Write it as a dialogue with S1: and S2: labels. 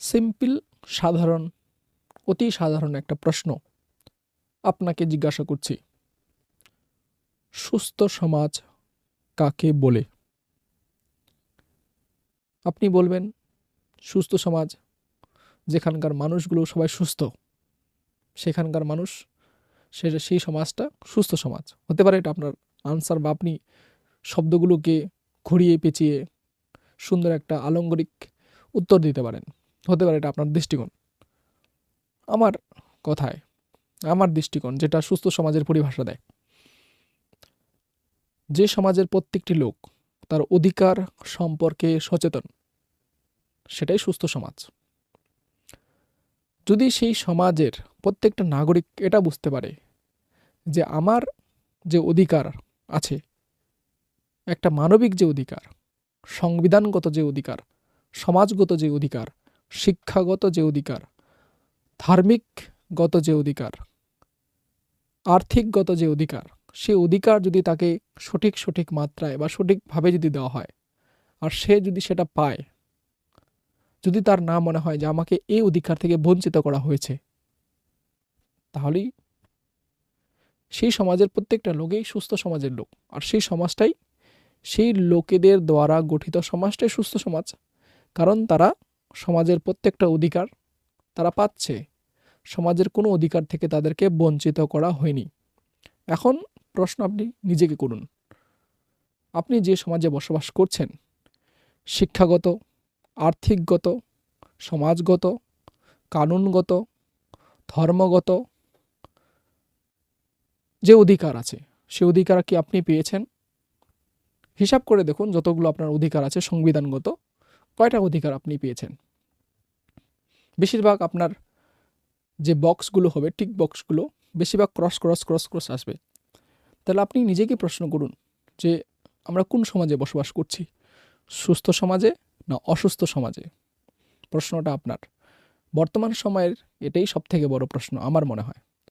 S1: Simple, সাধারণ, অতি সাধারণ একটা প্রশ্ন আপনাকে জিজ্ঞাসা করছি। সুস্থ সমাজ কাকে বলে? আপনি বলবেন সুস্থ সমাজ যেখানকার মানুষগুলো সবাই সুস্থ, সেখানকার মানুষ, সেই সমাজটা সুস্থ সমাজ হতে পারে। এটা আপনার আনসার, বা আপনি শব্দগুলোকে ঘুরিয়ে পেঁচিয়ে সুন্দর একটা আলংঘরিক উত্তর দিতে পারেন, হতে পারে এটা আপনার দৃষ্টিকোণ। আমার কথায়, আমার দৃষ্টিকোণ যেটা সুস্থ সমাজের পরিভাষা দেয়, যে সমাজের প্রত্যেকটি লোক তার অধিকার সম্পর্কে সচেতন, সেটাই সুস্থ সমাজ। যদি সেই সমাজের প্রত্যেকটা নাগরিক এটা বুঝতে পারে যে আমার যে অধিকার আছে, একটা মানবিক যে অধিকার, সংবিধানগত যে অধিকার, সমাজগত যে অধিকার, শিক্ষাগত যে অধিকার, ধার্মিকগত যে অধিকার, আর্থিকগত যে অধিকার, সে অধিকার যদি তাকে সঠিক মাত্রায় বা সঠিকভাবে যদি দেওয়া হয়, আর সে যদি সেটা পায়, যদি তার না মনে হয় যে আমাকে এই অধিকার থেকে বঞ্চিত করা হয়েছে, তাহলেই সেই সমাজের প্রত্যেকটা লোকই সুস্থ সমাজের লোক। আর সেই সমাজটাই, সেই লোকেদের দ্বারা গঠিত সমাজটাই সুস্থ সমাজ, কারণ তারা সমাজের প্রত্যেকটা অধিকার তারা পাচ্ছে, সমাজের কোনো অধিকার থেকে তাদেরকে বঞ্চিত করা হয়নি। এখন প্রশ্ন আপনি নিজেকে করুন, আপনি যে সমাজে বসবাস করছেন, শিক্ষাগত, আর্থিকগত, সমাজগত, কানুনগত, ধর্মগত যে অধিকার আছে, সে অধিকার কি আপনি পেয়েছেন? হিসাব করে দেখুন, যতগুলো আপনার অধিকার আছে সংবিধানগত, কয়টা অধিকার আপনি পেয়েছেন? বেশিরভাগ আপনার যে বক্সগুলো হবে, টিক বক্সগুলো, বেশিরভাগ ক্রস আসবে। তাহলে আপনি নিজেকে প্রশ্ন করুন যে আমরা কোন সমাজে বসবাস করছি, সুস্থ সমাজে না অসুস্থ সমাজে? প্রশ্নটা আপনার। বর্তমান সময়ের এটাই সবথেকে বড় প্রশ্ন আমার মনে হয়।